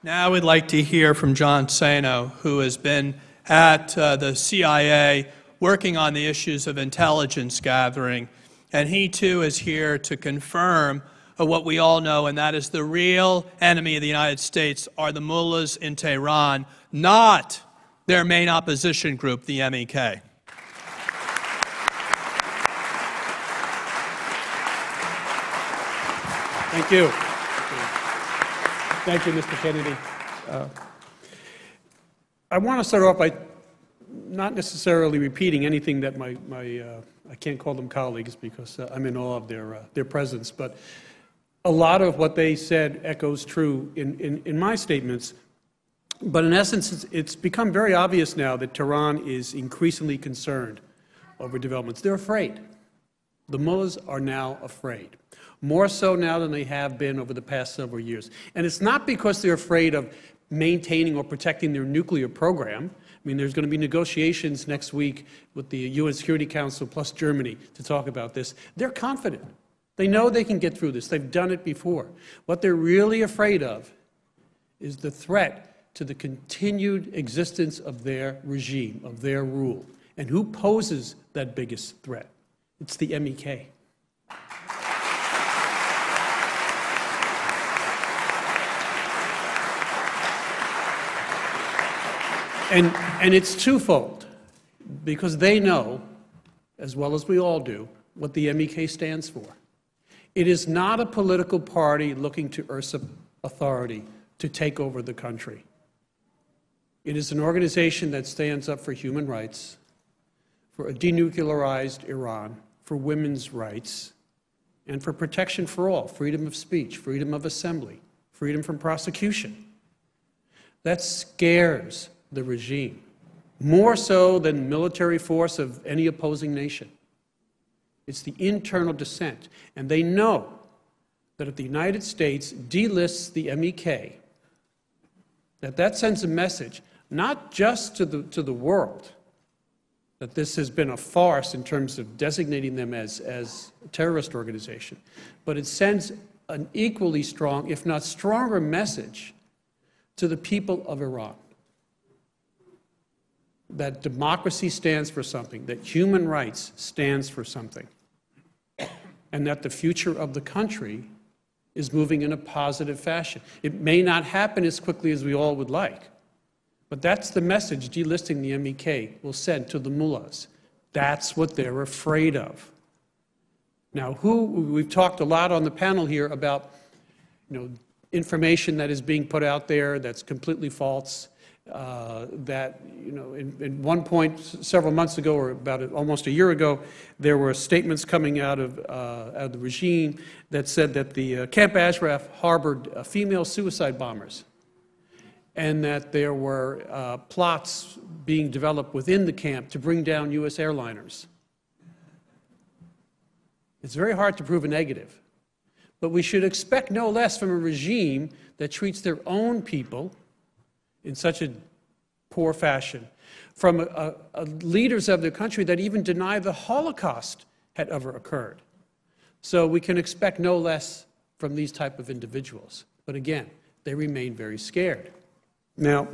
Now we'd like to hear from John Sano, who has been at the CIA working on the issues of intelligence gathering. And he, too, is here to confirm what we all know, and that is the real enemy of the United States are the mullahs in Tehran, not their main opposition group, the MEK. Thank you. Thank you, Mr. Kennedy. I want to start off by not necessarily repeating anything that I can't call them colleagues because I'm in awe of their presence, but a lot of what they said echoes true in my statements. But in essence, it's become very obvious now that Tehran is increasingly concerned over developments. They're afraid. The mullahs are now afraid, more so now than they have been over the past several years. And it's not because they're afraid of maintaining or protecting their nuclear program. I mean, there's going to be negotiations next week with the UN Security Council plus Germany to talk about this. They're confident. They know they can get through this. They've done it before. What they're really afraid of is the threat to the continued existence of their regime, of their rule. And who poses that biggest threat? It's the MEK. And it's twofold, because they know, as well as we all do, what the MEK stands for. It is not a political party looking to usurp authority to take over the country. It is an organization that stands up for human rights, for a denuclearized Iran, for women's rights, and for protection for all, freedom of speech, freedom of assembly, freedom from prosecution. That scares the regime, more so than military force of any opposing nation. It's the internal dissent. And they know that if the United States delists the MEK, that sends a message, not just to the world, that this has been a farce in terms of designating them as a terrorist organization, but it sends an equally strong, if not stronger, message to the people of Iran. That democracy stands for something, that human rights stands for something, and that the future of the country is moving in a positive fashion. It may not happen as quickly as we all would like, but that's the message delisting the MEK will send to the mullahs. That's what they're afraid of. Now, we've talked a lot on the panel here about, information that is being put out there that's completely false. That, in one point several months ago, or about almost a year ago, there were statements coming out of the regime that said that the Camp Ashraf harbored female suicide bombers, and that there were plots being developed within the camp to bring down U.S. airliners. It's very hard to prove a negative, but we should expect no less from a regime that treats their own people in such a poor fashion, from leaders of their country that even deny the Holocaust had ever occurred. So we can expect no less from these type of individuals. But again, they remain very scared. Now,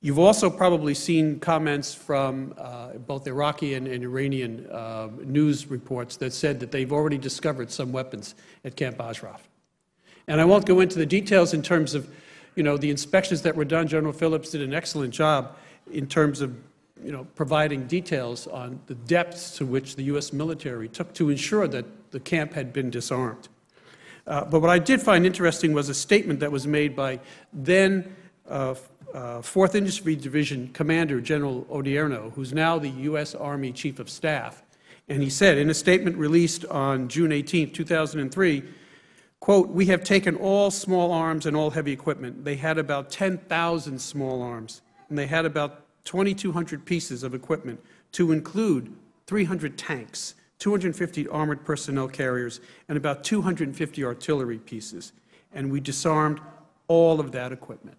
you've also probably seen comments from both Iraqi and Iranian news reports that said that they've already discovered some weapons at Camp Ashraf. And I won't go into the details in terms of the inspections that were done. General Phillips did an excellent job in terms of, providing details on the depths to which the U.S. military took to ensure that the camp had been disarmed. But what I did find interesting was a statement that was made by then 4th Infantry Division Commander General Odierno, who's now the U.S. Army Chief of Staff. And he said, in a statement released on June 18, 2003, quote, "We have taken all small arms and all heavy equipment. They had about 10,000 small arms, and they had about 2,200 pieces of equipment, to include 300 tanks, 250 armored personnel carriers, and about 250 artillery pieces. And we disarmed all of that equipment."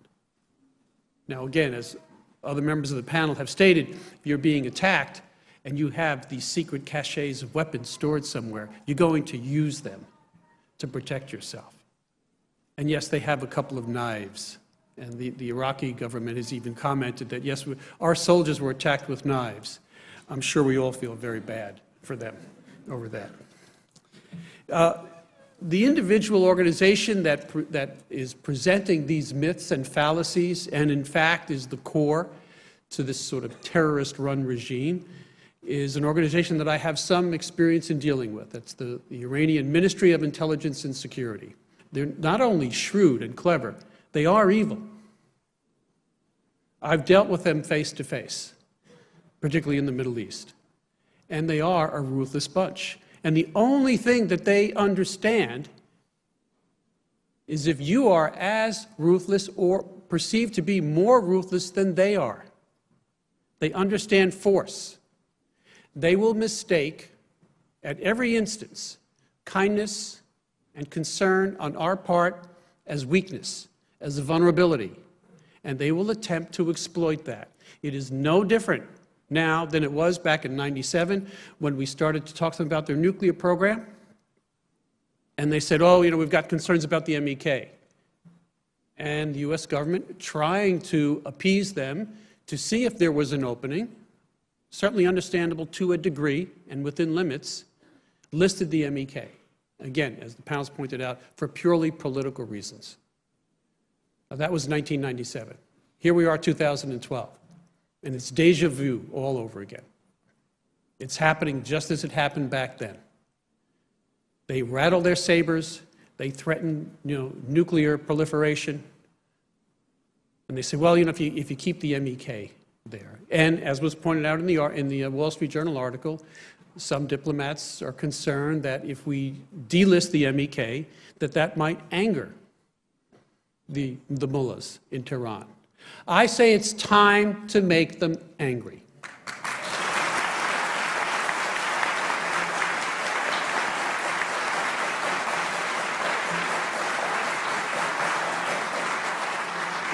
Now, again, as other members of the panel have stated, if you're being attacked and you have these secret caches of weapons stored somewhere, you're going to use them to protect yourself. And yes, they have a couple of knives And the Iraqi government has even commented that, yes, our soldiers were attacked with knives. I'm sure we all feel very bad for them over that. The individual organization that is presenting these myths and fallacies, and in fact is the core to this sort of terrorist-run regime, is an organization that I have some experience in dealing with. That's the Iranian Ministry of Intelligence and Security. They're not only shrewd and clever, they are evil. I've dealt with them face to face, particularly in the Middle East. And they are a ruthless bunch. And the only thing that they understand is if you are as ruthless or perceived to be more ruthless than they are. They understand force. They will mistake, at every instance, kindness and concern on our part as weakness, as a vulnerability. And they will attempt to exploit that. It is no different now than it was back in '97 when we started to talk to them about their nuclear program. And they said, oh, we've got concerns about the MEK. And the U.S. government, trying to appease them to see if there was an opening, certainly understandable to a degree and within limits, listed the MEK. Again, as the panelists pointed out, for purely political reasons. Now, that was 1997. Here we are, 2012. And it's deja vu all over again. It's happening just as it happened back then. They rattle their sabers. They threaten, nuclear proliferation. And they say, well, if you keep the MEK there. And as was pointed out in the Wall Street Journal article, some diplomats are concerned that if we delist the MEK, that might anger the mullahs in Tehran. I say it's time to make them angry.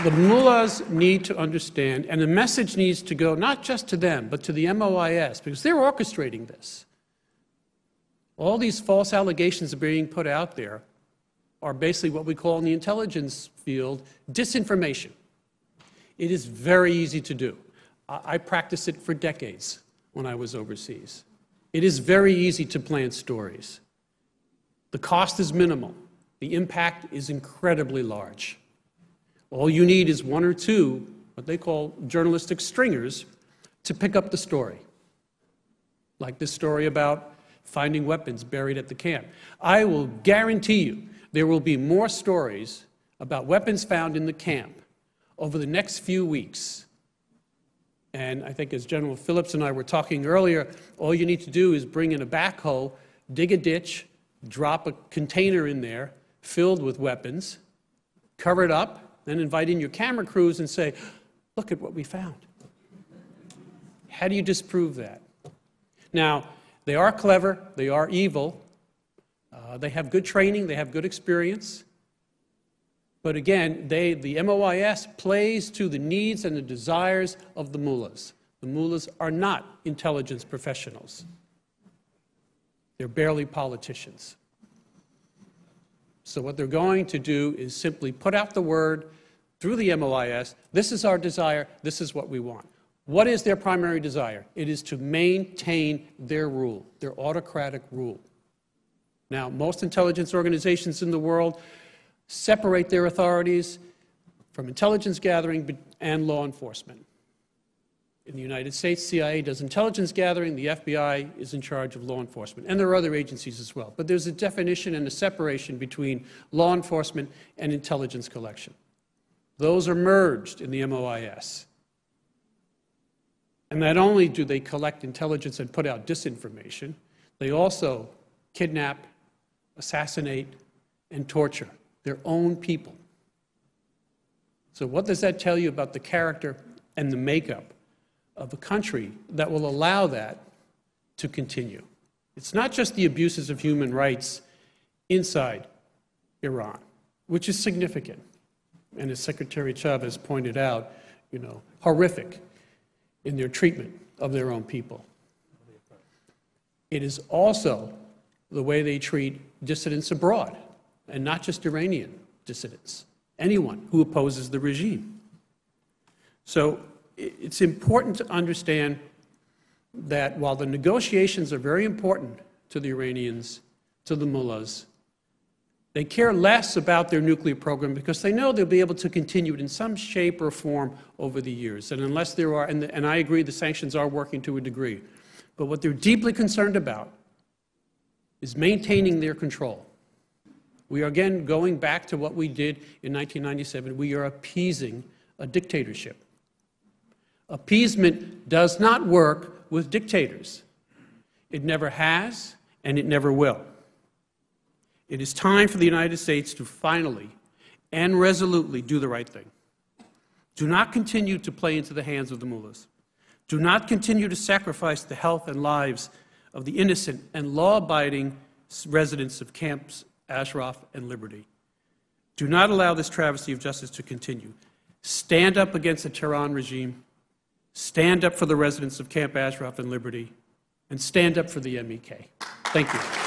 The mullahs need to understand, and the message needs to go not just to them, but to the MOIS, because they're orchestrating this. All these false allegations are being put out there are basically what we call in the intelligence field disinformation. It is very easy to do. I practiced it for decades when I was overseas. It is very easy to plant stories. The cost is minimal. The impact is incredibly large. All you need is one or two, what they call journalistic stringers, to pick up the story. Like this story about finding weapons buried at the camp. I will guarantee you there will be more stories about weapons found in the camp over the next few weeks. And I think as General Phillips and I were talking earlier, all you need to do is bring in a backhoe, dig a ditch, drop a container in there filled with weapons, cover it up, then invite in your camera crews and say, look at what we found. How do you disprove that? Now, they are clever, they are evil, they have good training, they have good experience. But again, the MOIS plays to the needs and the desires of the mullahs. The mullahs are not intelligence professionals. They're barely politicians. So what they're going to do is simply put out the word through the MOIS, this is our desire, this is what we want. What is their primary desire? It is to maintain their rule, their autocratic rule. Now, most intelligence organizations in the world separate their authorities from intelligence gathering and law enforcement. In the United States, CIA does intelligence gathering, the FBI is in charge of law enforcement, and there are other agencies as well. But there's a definition and a separation between law enforcement and intelligence collection. Those are merged in the MOIS. And not only do they collect intelligence and put out disinformation, they also kidnap, assassinate, and torture their own people. So what does that tell you about the character and the makeup of a country that will allow that to continue? It's not just the abuses of human rights inside Iran, which is significant, and as Secretary Chavez pointed out, horrific in their treatment of their own people. It is also the way they treat dissidents abroad, and not just Iranian dissidents. anyone who opposes the regime. So it's important to understand that while the negotiations are very important to the Iranians, to the mullahs, they care less about their nuclear program because they know they'll be able to continue it in some shape or form over the years. And unless there are, and I agree the sanctions are working to a degree, but what they're deeply concerned about is maintaining their control. We are again going back to what we did in 1997. We are appeasing a dictatorship. Appeasement does not work with dictators. It never has, and it never will. It is time for the United States to finally and resolutely do the right thing. Do not continue to play into the hands of the mullahs. Do not continue to sacrifice the health and lives of the innocent and law-abiding residents of Camps Ashraf and Liberty. Do not allow this travesty of justice to continue. Stand up against the Tehran regime. Stand up for the residents of Camp Ashraf and Liberty. And stand up for the MEK. Thank you.